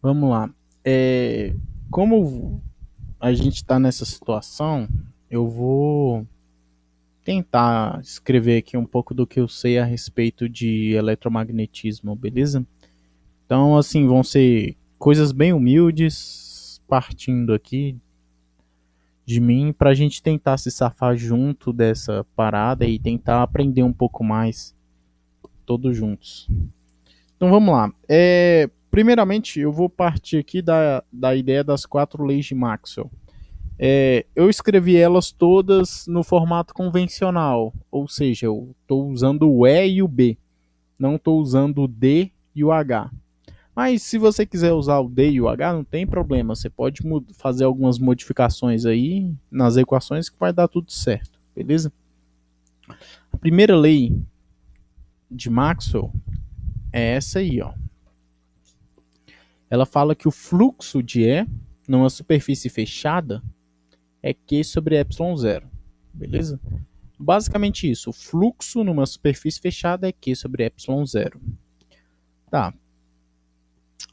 Vamos lá. Como a gente está nessa situação, eu vou tentar escrever aqui um pouco do que eu sei a respeito de eletromagnetismo, beleza? Então, assim, vão ser coisas bem humildes, partindo aqui de mim, para a gente tentar se safar junto dessa parada e tentar aprender um pouco mais, todos juntos. Então vamos lá. Primeiramente, eu vou partir aqui da ideia das quatro leis de Maxwell. Eu escrevi elas todas no formato convencional, ou seja, eu estou usando o E e o B, não estou usando o D e o H. Mas se você quiser usar o D e o H, não tem problema, você pode fazer algumas modificações aí nas equações que vai dar tudo certo, beleza? A primeira lei de Maxwell é essa aí, ó. Ela fala que o fluxo de E numa superfície fechada é Q sobre epsilon zero, beleza? Basicamente isso, o fluxo numa superfície fechada é Q sobre epsilon zero. Tá,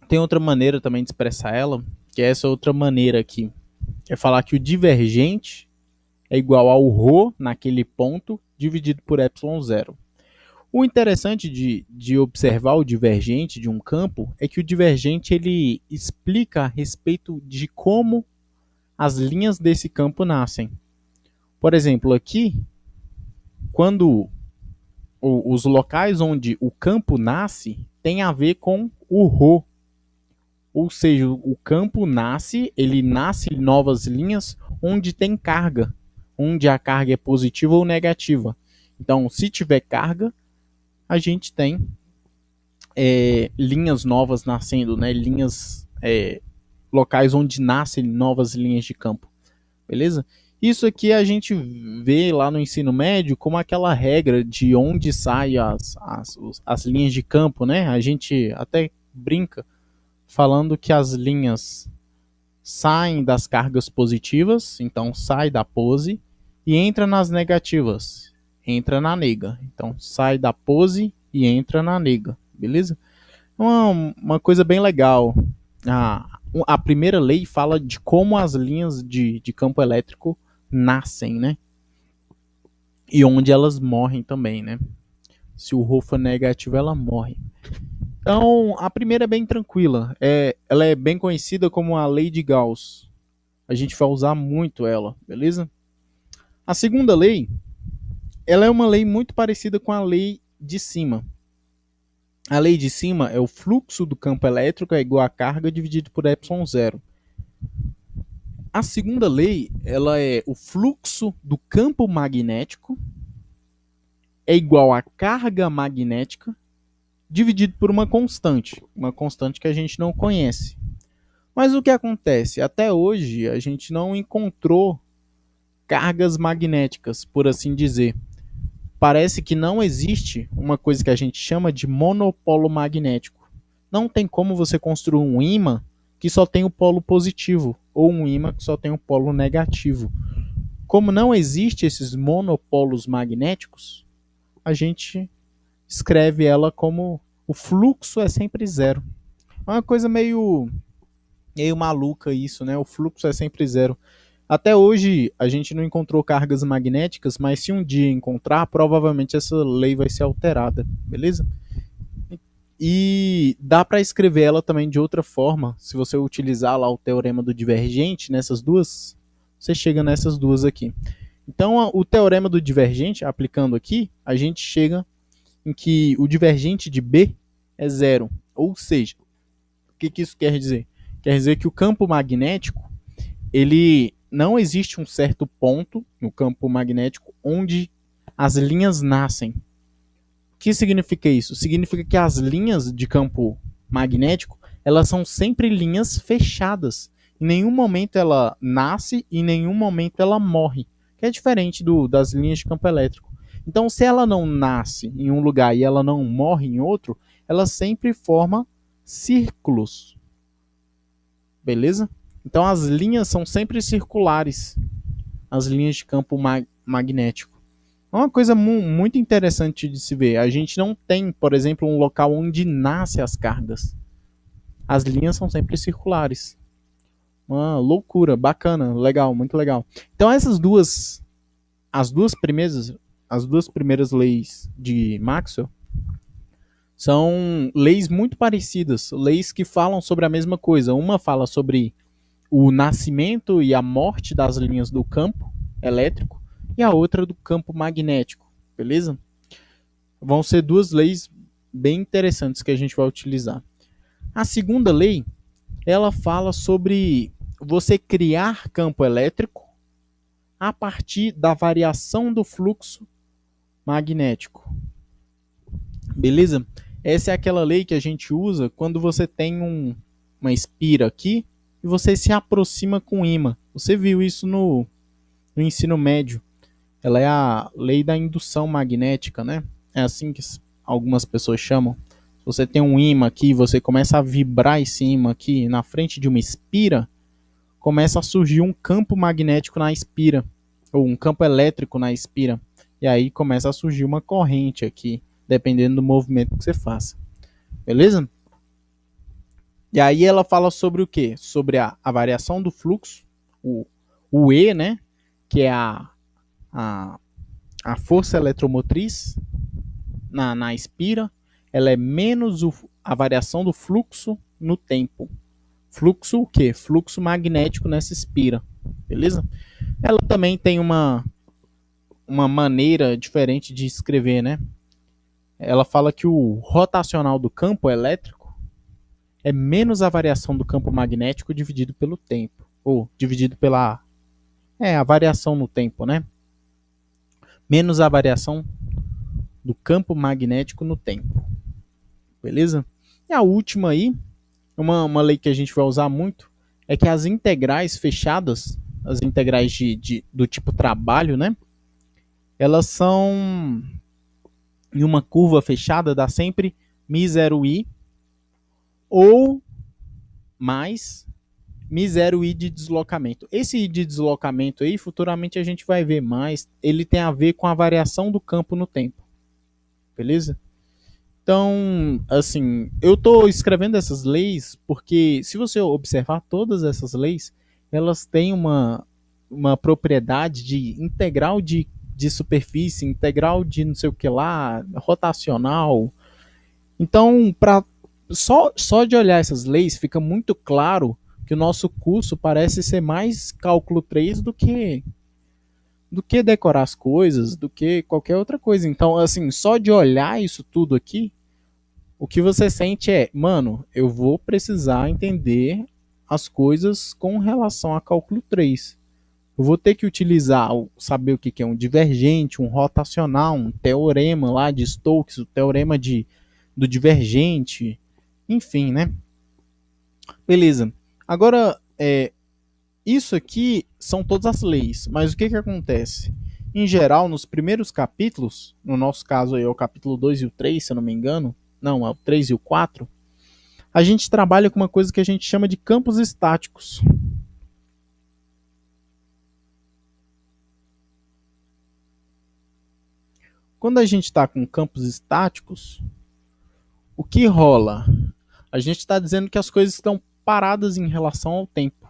tem outra maneira também de expressar ela, que é essa outra maneira aqui, é falar que o divergente é igual ao ρ naquele ponto dividido por epsilon zero. O interessante de observar o divergente de um campo é que o divergente ele explica a respeito de como as linhas desse campo nascem. Por exemplo, aqui, quando os locais onde o campo nasce tem a ver com o ρ. Ou seja, o campo nasce, ele nasce novas linhas onde tem carga, onde a carga é positiva ou negativa. Então, se tiver carga, a gente tem linhas novas nascendo, né? Locais onde nascem novas linhas de campo, beleza? Isso aqui a gente vê lá no ensino médio como aquela regra de onde saem as linhas de campo, né? A gente até brinca falando que as linhas saem das cargas positivas, então sai da pose, e entra nas negativas, entra na nega. Então sai da pose e entra na nega, beleza? Uma coisa bem legal. A primeira lei fala de como as linhas de campo elétrico nascem, né? E onde elas morrem também, né? Se o ρ for negativo, ela morre. Então, a primeira é bem tranquila. Ela é bem conhecida como a lei de Gauss. A gente vai usar muito ela, beleza? A segunda lei, ela é uma lei muito parecida com a lei de cima. A lei de cima é o fluxo do campo elétrico é igual a carga dividido por epsilon zero. A segunda lei, ela é o fluxo do campo magnético é igual a carga magnética dividido por uma constante que a gente não conhece. Mas o que acontece? Até hoje a gente não encontrou cargas magnéticas, por assim dizer. Parece que não existe uma coisa que a gente chama de monopolo magnético. Não tem como você construir um ímã que só tem o polo positivo ou um ímã que só tem o polo negativo. Como não existe esses monopolos magnéticos, a gente escreve ela como o fluxo é sempre zero. É uma coisa meio maluca isso, né? O fluxo é sempre zero. Até hoje a gente não encontrou cargas magnéticas, mas se um dia encontrar, provavelmente essa lei vai ser alterada, beleza? E dá para escrever ela também de outra forma. Se você utilizar lá o teorema do divergente nessas duas, você chega nessas duas aqui. Então, o teorema do divergente, aplicando aqui, a gente chega em que o divergente de B é zero. Ou seja, o que isso quer dizer? Quer dizer que o campo magnético, ele não existe um certo ponto no campo magnético onde as linhas nascem. O que significa isso? Significa que as linhas de campo magnético, elas são sempre linhas fechadas. Em nenhum momento ela nasce e em nenhum momento ela morre, que é diferente das linhas de campo elétrico. Então, se ela não nasce em um lugar e ela não morre em outro, ela sempre forma círculos. Beleza? Então, as linhas são sempre circulares, as linhas de campo magnético. É uma coisa muito interessante de se ver. A gente não tem, por exemplo, um local onde nascem as cargas. As linhas são sempre circulares. Uma loucura, bacana, legal, muito legal. Então as duas primeiras, as duas primeiras leis de Maxwell são leis muito parecidas, leis que falam sobre a mesma coisa. Uma fala sobre o nascimento e a morte das linhas do campo elétrico e a outra do campo magnético, beleza? Vão ser duas leis bem interessantes que a gente vai utilizar. A segunda lei, ela fala sobre você criar campo elétrico a partir da variação do fluxo magnético. Beleza? Essa é aquela lei que a gente usa quando você tem uma espira aqui e você se aproxima com um ímã. Você viu isso no ensino médio. Ela é a lei da indução magnética, né? É assim que algumas pessoas chamam. Se você tem um ímã aqui e você começa a vibrar esse ímã aqui na frente de uma espira, começa a surgir um campo magnético na espira, ou um campo elétrico na espira. E aí começa a surgir uma corrente aqui, dependendo do movimento que você faça. Beleza? E aí ela fala sobre o quê? Sobre a variação do fluxo, o E, né? Que é a, a força eletromotriz na espira, ela é menos a variação do fluxo no tempo. Fluxo o quê? Fluxo magnético nessa espira. Beleza? Ela também tem uma maneira diferente de escrever, né? Ela fala que o rotacional do campo elétrico é menos a variação do campo magnético dividido pelo tempo. Ou dividido pela... a variação no tempo, né? Menos a variação do campo magnético no tempo. Beleza? E a última aí, uma lei que a gente vai usar muito, é que as integrais fechadas, as integrais do tipo trabalho, né? Elas são em uma curva fechada, dá sempre μ0i ou mais μ0i de deslocamento. Esse i de deslocamento aí, futuramente a gente vai ver mais, ele tem a ver com a variação do campo no tempo. Beleza? Então, assim, eu estou escrevendo essas leis porque, se você observar todas essas leis, elas têm uma propriedade de integral de superfície, integral de não sei o que lá, rotacional. Então, só de olhar essas leis, fica muito claro que o nosso curso parece ser mais cálculo 3 do que decorar as coisas, do que qualquer outra coisa. Então, assim, só de olhar isso tudo aqui, o que você sente é, mano, eu vou precisar entender as coisas com relação a cálculo 3. Eu vou ter que utilizar, saber o que é um divergente, um rotacional, um teorema lá de Stokes, o teorema do divergente, enfim, né? Beleza. Agora, isso aqui são todas as leis, mas o que acontece? Em geral, nos primeiros capítulos, no nosso caso aí é o capítulo 2 e o 3, se eu não me engano, não, é o 3 e o 4, a gente trabalha com uma coisa que a gente chama de campos estáticos. Quando a gente está com campos estáticos, o que rola? A gente está dizendo que as coisas estão paradas em relação ao tempo.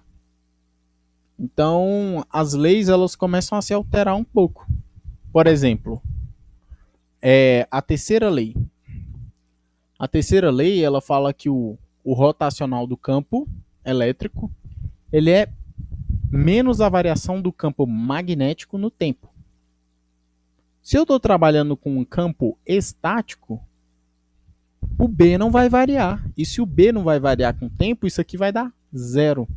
Então, as leis elas começam a se alterar um pouco. Por exemplo, a terceira lei. A terceira lei ela fala que o rotacional do campo elétrico ele é menos a variação do campo magnético no tempo. Se eu estou trabalhando com um campo estático, o B não vai variar. E se o B não vai variar com o tempo, isso aqui vai dar zero.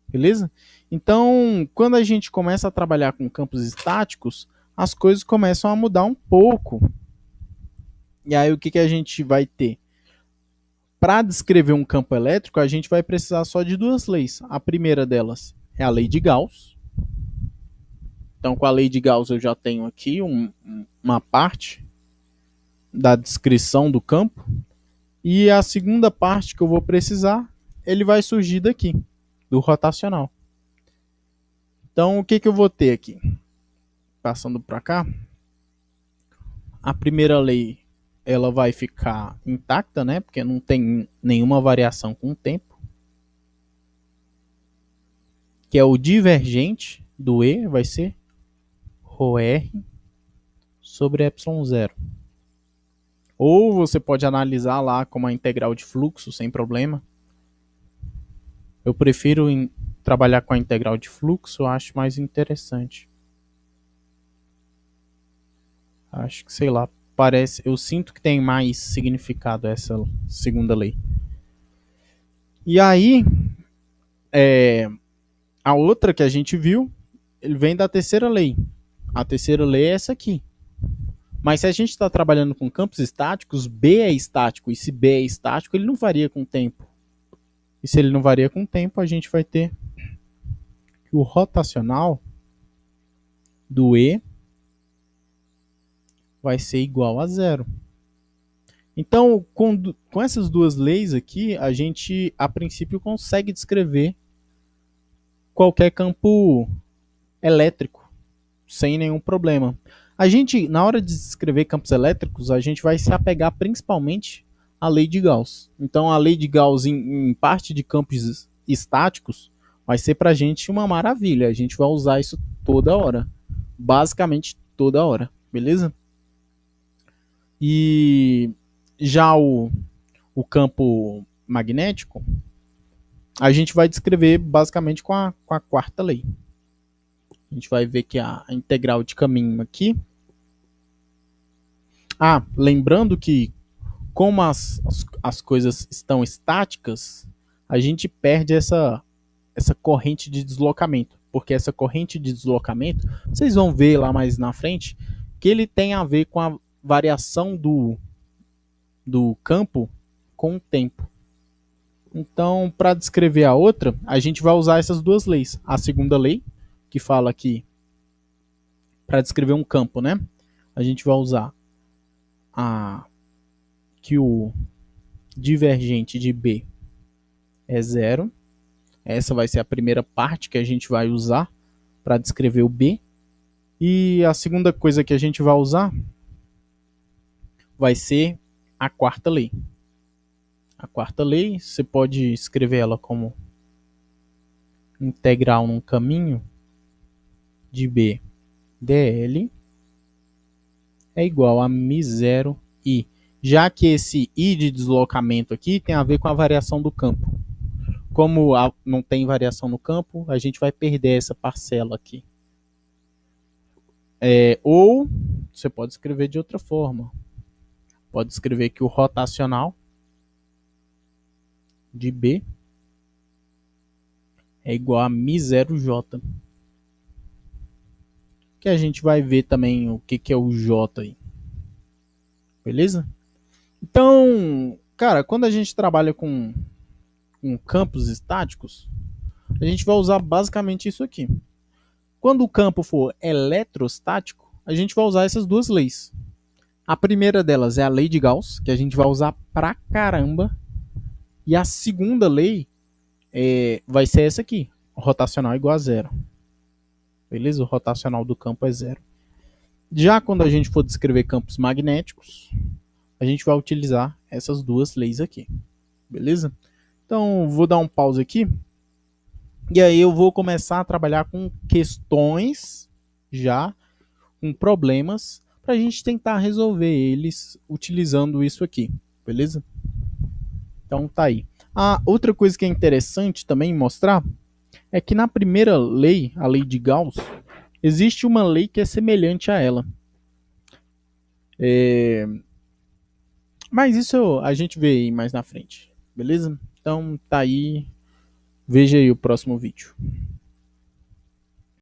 Beleza? Então, quando a gente começa a trabalhar com campos estáticos, as coisas começam a mudar um pouco. E aí, o que a gente vai ter? Para descrever um campo elétrico, a gente vai precisar só de duas leis. A primeira delas é a lei de Gauss. Então, com a lei de Gauss, eu já tenho aqui uma parte da descrição do campo. E a segunda parte que eu vou precisar, ele vai surgir daqui, do rotacional. Então, o que eu vou ter aqui? Passando para cá. A primeira lei ela vai ficar intacta, né? Porque não tem nenhuma variação com o tempo. Que é o divergente do E, vai ser ρr sobre ε0. Ou você pode analisar lá como a integral de fluxo, sem problema. Eu prefiro trabalhar com a integral de fluxo, eu acho mais interessante. Acho que, sei lá, parece, eu sinto que tem mais significado essa segunda lei. E aí, a outra que a gente viu, ele vem da terceira lei. A terceira lei é essa aqui. Mas se a gente está trabalhando com campos estáticos, B é estático. E se B é estático, ele não varia com o tempo. E se ele não varia com o tempo, a gente vai ter que o rotacional do E vai ser igual a zero. Então, com essas duas leis aqui, a gente, a princípio, consegue descrever qualquer campo elétrico sem nenhum problema. A gente, na hora de descrever campos elétricos, a gente vai se apegar principalmente à lei de Gauss. Então, a lei de Gauss em parte de campos estáticos vai ser para a gente uma maravilha. A gente vai usar isso toda hora. Basicamente toda hora. Beleza? E já o campo magnético, a gente vai descrever basicamente com a quarta lei. A gente vai ver que a integral de caminho aqui. Lembrando que como as coisas estão estáticas, a gente perde essa corrente de deslocamento. Porque essa corrente de deslocamento, vocês vão ver lá mais na frente, que ele tem a ver com a variação do campo com o tempo. Então, para descrever a outra, a gente vai usar essas duas leis. A segunda lei, que fala que para descrever um campo, né? A gente vai usar que o divergente de B é zero. Essa vai ser a primeira parte que a gente vai usar para descrever o B. E a segunda coisa que a gente vai usar vai ser a quarta lei. A quarta lei, você pode escrever ela como integral num caminho de B dl é igual a μ0 i. Já que esse i de deslocamento aqui tem a ver com a variação do campo. Como não tem variação no campo, a gente vai perder essa parcela aqui. Ou você pode escrever de outra forma. Pode escrever que o rotacional de B é igual a μ0j. Que a gente vai ver também o que é o J aí. Beleza? Então, cara, quando a gente trabalha com campos estáticos, a gente vai usar basicamente isso aqui. Quando o campo for eletrostático, a gente vai usar essas duas leis. A primeira delas é a lei de Gauss, que a gente vai usar pra caramba. E a segunda lei vai ser essa aqui. O rotacional igual a zero. Beleza? O rotacional do campo é zero. Já quando a gente for descrever campos magnéticos, a gente vai utilizar essas duas leis aqui. Beleza? Então, vou dar um pause aqui. E aí eu vou começar a trabalhar com questões já, com problemas, para a gente tentar resolver eles utilizando isso aqui. Beleza? Então tá aí. A outra coisa que é interessante também mostrar é que na primeira lei, a lei de Gauss, existe uma lei que é semelhante a ela. Mas isso a gente vê aí mais na frente, beleza? Então tá aí, veja aí o próximo vídeo.